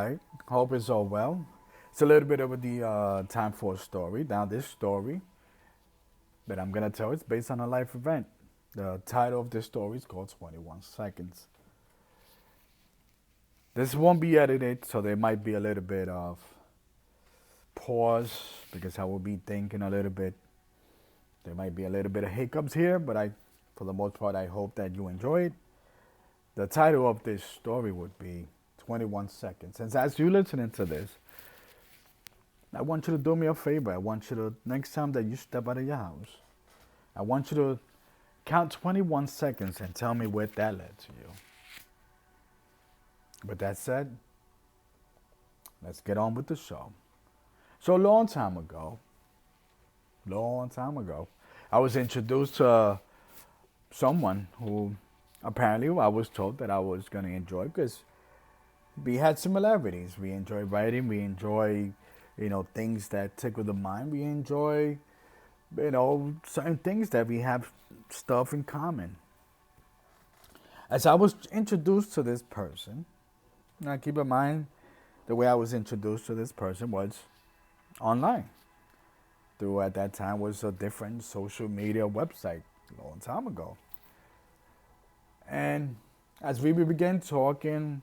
Right. Hope it's all well. It's a little bit of the time for a story. Now, this story that I'm gonna tell is based on a life event. The title of this story is called 21 Seconds. This won't be edited, so there might be a little bit of pause because I will be thinking a little bit. There might be a little bit of hiccups here, but for the most part, I hope that you enjoy it. The title of this story would be 21 Seconds. And as you're listening to this, I want you to do me a favor. I want you to, next time that you step out of your house, I want you to count 21 seconds and tell me where that led to you. With that said, let's get on with the show. So, long time ago, I was introduced to someone who apparently I was told that I was going to enjoy because we had similarities. We enjoy writing, we enjoy, things that tickle the mind, we enjoy certain things that we have stuff in common. As I was introduced to this person, now keep in mind the way I was introduced to this person was online. Through at that time was a different social media website a long time ago. And as we began talking,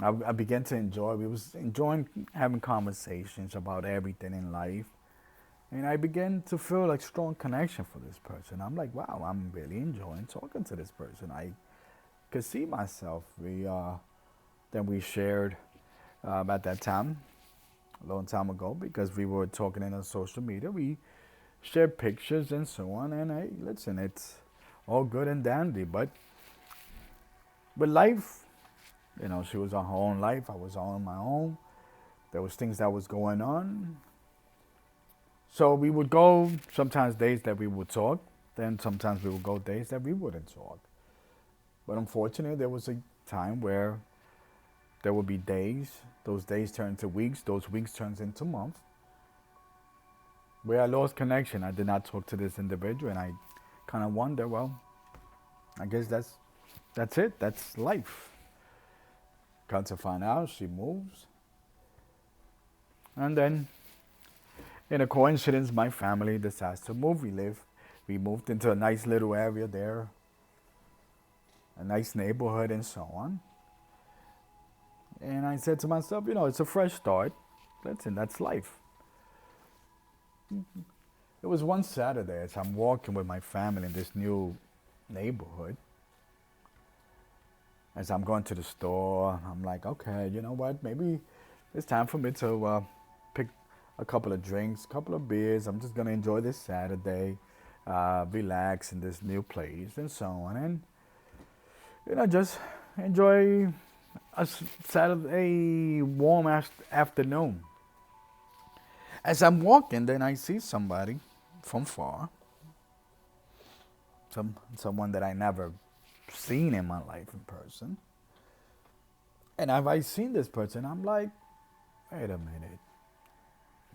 I began to enjoy. We was enjoying having conversations about everything in life. And I began to feel like strong connection for this person. I'm like, wow, I'm really enjoying talking to this person. I could see myself. Then we shared at that time, a long time ago, because we were talking in on social media. We shared pictures and so on. And hey, listen, it's all good and dandy. But life, she was on her own life. I was on my own. There was things that was going on. So we would go sometimes days that we would talk, then sometimes we would go days that we wouldn't talk. But unfortunately, there was a time where there would be days, those days turn into weeks, those weeks turns into months, where I lost connection. I did not talk to this individual, and I kind of wonder, well, I guess that's it. That's life. Come to find out, she moves, and then in a coincidence, my family decides to move. We moved into a nice little area there, a nice neighborhood, and so on. And I said to myself, it's a fresh start. Listen, that's life. It was one Saturday as I'm walking with my family in this new neighborhood. As I'm going to the store, I'm like, okay, you know what? Maybe it's time for me to pick a couple of drinks, a couple of beers. I'm just gonna enjoy this Saturday, relax in this new place, and so on, and just enjoy a Saturday warm afternoon. As I'm walking, then I see somebody from far, someone that I never seen in my life in person. And have I seen this person? I'm like, wait a minute.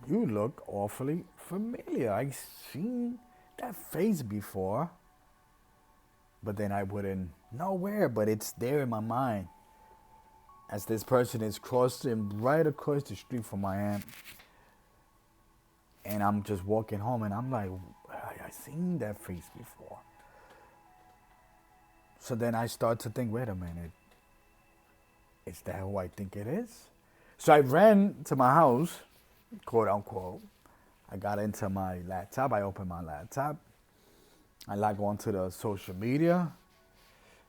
You look awfully familiar. I've seen that face before. But then I wouldn't know where, but it's there in my mind. As this person is crossing right across the street from my aunt. And I'm just walking home and I'm like, I've seen that face before. So then I start to think, wait a minute. Is that who I think it is? So I ran to my house, quote unquote. I got into my laptop. I opened my laptop. I log onto the social media.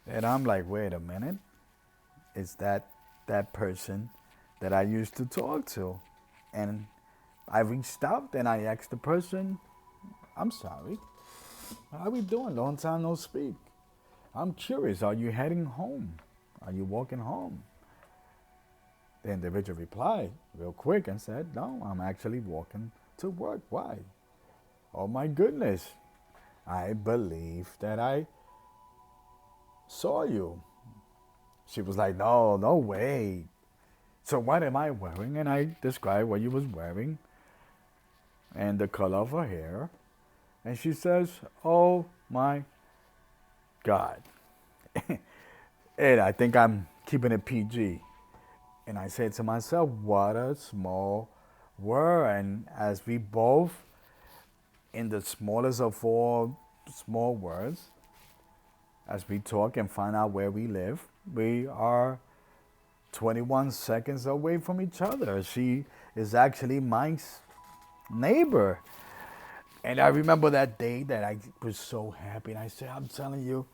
And I'm like, wait a minute. Is that person that I used to talk to? And I reached out and I asked the person, I'm sorry. How we doing? Long time no speak. I'm curious. Are you heading home? Are you walking home? The individual replied real quick and said, no, I'm actually walking to work. Why? Oh my goodness. I believe that I saw you. She was like, no, no way. So what am I wearing? And I described what you was wearing and the color of her hair. And she says, oh my God. And I think I'm keeping it PG. And I said to myself, what a small world. And as we both, in the smallest of all small words, as we talk and find out where we live, we are 21 seconds away from each other. She is actually my neighbor. And I remember that day that I was so happy. And I said, I'm telling you,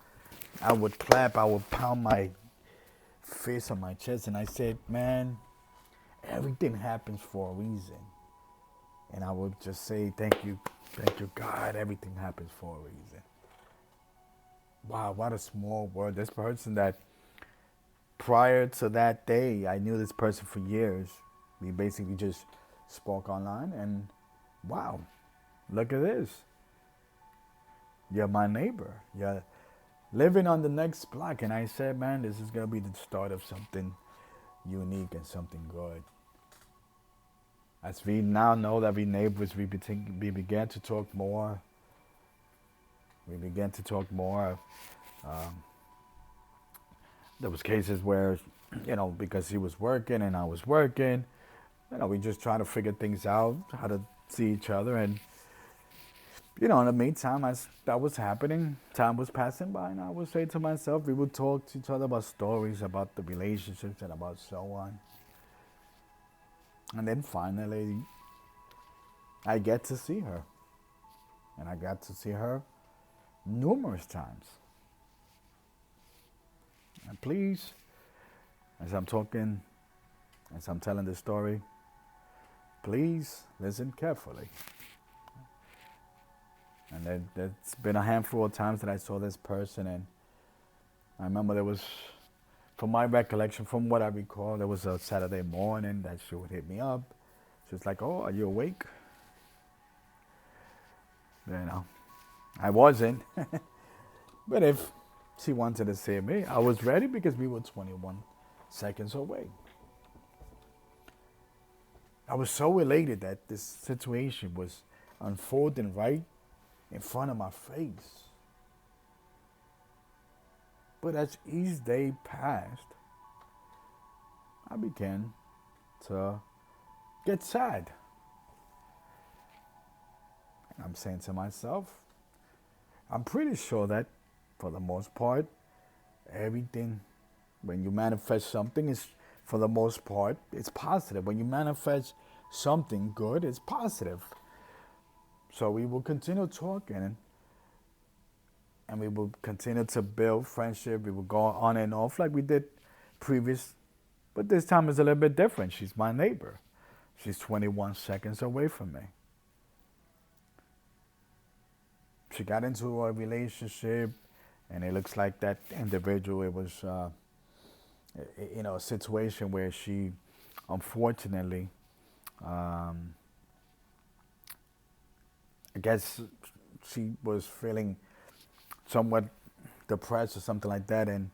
I would clap, I would pound my fist on my chest, and I said, man, everything happens for a reason. And I would just say, thank you, God, everything happens for a reason. Wow, what a small world. This person that prior to that day, I knew this person for years. We basically just spoke online, and wow, look at this. You're my neighbor. You're living on the next block. And I said, man, this is going to be the start of something unique and something good. As we now know that we neighbors, we began to talk more. We began to talk more. Um, there was cases where, because he was working and I was working, we just trying to figure things out, how to see each other. And, in the meantime, as that was happening, time was passing by, and I would say to myself, we would talk to each other about stories, about the relationships, and about so on. And then finally, I get to see her. And I got to see her numerous times. And please, as I'm talking, as I'm telling this story, please listen carefully. And there's been a handful of times that I saw this person, and I remember there was, from my recollection, from what I recall, there was a Saturday morning that she would hit me up. She was like, oh, are you awake? I wasn't. But if she wanted to see me, I was ready because we were 21 seconds away. I was so elated that this situation was unfolding right in front of my face. But as each day passed, I began to get sad. And I'm saying to myself, I'm pretty sure that for the most part, everything, when you manifest something, is for the most part, it's positive. When you manifest something good, it's positive. So we will continue talking, and we will continue to build friendship. We will go on and off like we did previous, but this time is a little bit different. She's my neighbor. She's 21 seconds away from me. She got into a relationship, and it looks like that individual, it was, a situation where she, unfortunately, I guess she was feeling somewhat depressed or something like that, and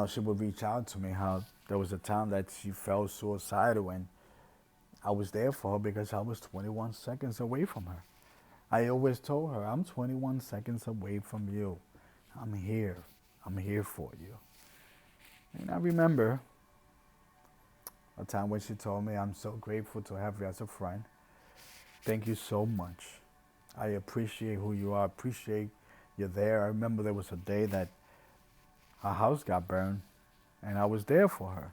she would reach out to me. How there was a time that she felt suicidal, and I was there for her because I was 21 seconds away from her. I always told her, I'm 21 seconds away from you. I'm here. I'm here for you. And I remember a time when she told me, I'm so grateful to have you as a friend. Thank you so much. I appreciate who you are. I appreciate you're there. I remember there was a day that her house got burned, and I was there for her.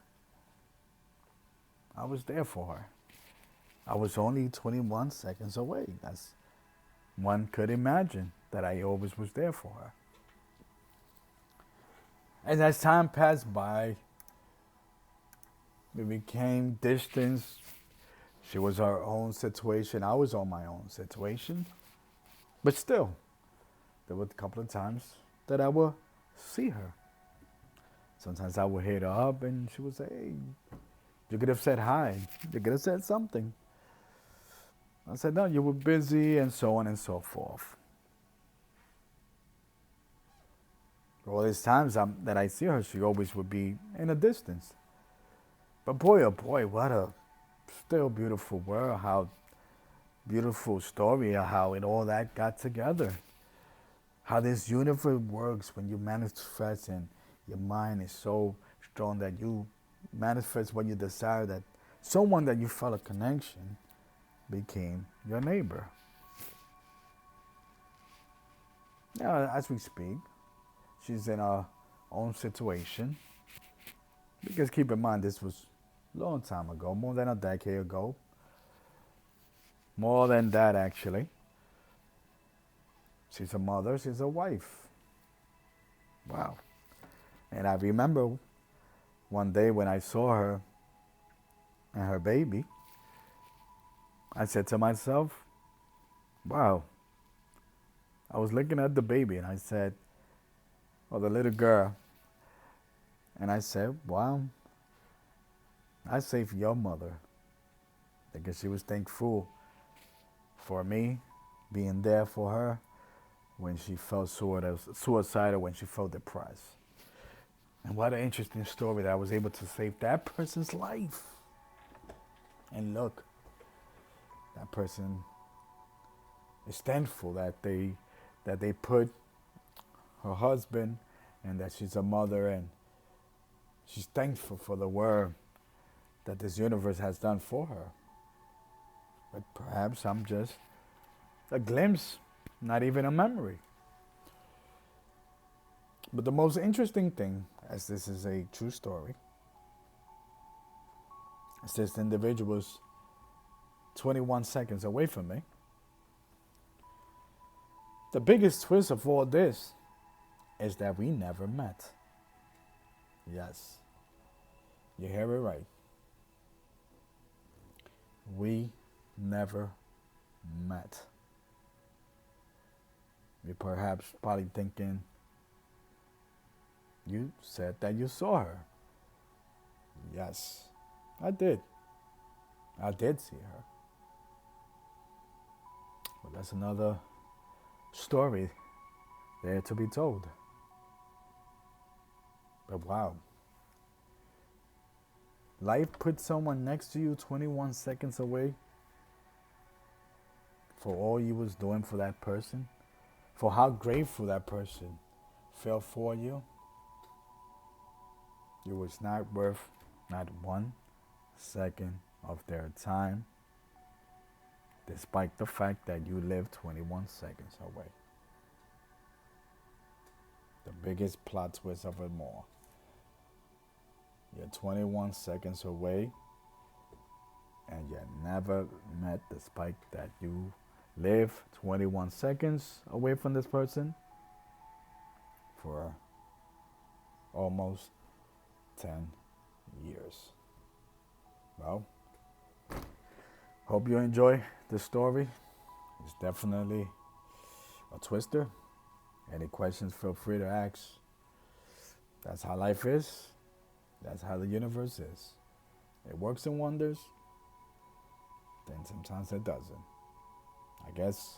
I was there for her. I was only 21 seconds away. That's one could imagine that I always was there for her. And as time passed by, we became distant. She was her own situation. I was on my own situation. But still, there were a couple of times that I would see her. Sometimes I would hit her up and she would say, hey, you could have said hi. You could have said something. I said, no, you were busy, and so on and so forth. All these times that I see her, she always would be in a distance. But boy, oh boy, what a still beautiful world, how beautiful story, how it all that got together. How this universe works when you manifest and your mind is so strong that you manifest what you desire, that someone that you felt a connection became your neighbor. Now, as we speak, she's in her own situation. Because keep in mind, this was a long time ago, more than a decade ago. More than that, actually. She's a mother, she's a wife. Wow. And I remember one day when I saw her and her baby, I said to myself, wow. I was looking at the baby and I said, or the little girl, and I said, wow, I saved your mother. Because she was thankful for me being there for her when she felt suicidal, when she felt depressed. And what an interesting story that I was able to save that person's life. And look, that person is thankful that they put her husband, and that she's a mother, and she's thankful for the work that this universe has done for her. But perhaps I'm just a glimpse, not even a memory. But the most interesting thing, as this is a true story, is this individual was 21 seconds away from me. The biggest twist of all this is that we never met. Yes, you hear it right. We never met. You're perhaps probably thinking, you said that you saw her. Yes, I did. I did see her. But that's another story there to be told. But wow. Life put someone next to you 21 seconds away for all you was doing for that person, for how grateful that person felt for you. You was not worth not 1 second of their time, despite the fact that you lived 21 seconds away. The biggest plot twist of it all. You're 21 seconds away, and you never met, despite that you live 21 seconds away from this person for almost 10 years. Well, hope you enjoy this story. It's definitely a twister. Any questions, feel free to ask. That's how life is. That's how the universe is. It works in wonders, then sometimes it doesn't. I guess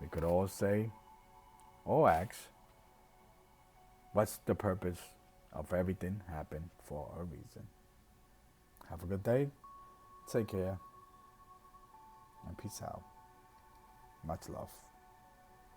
we could all say, or ask, what's the purpose of everything happen for a reason? Have a good day. Take care. And peace out. Much love.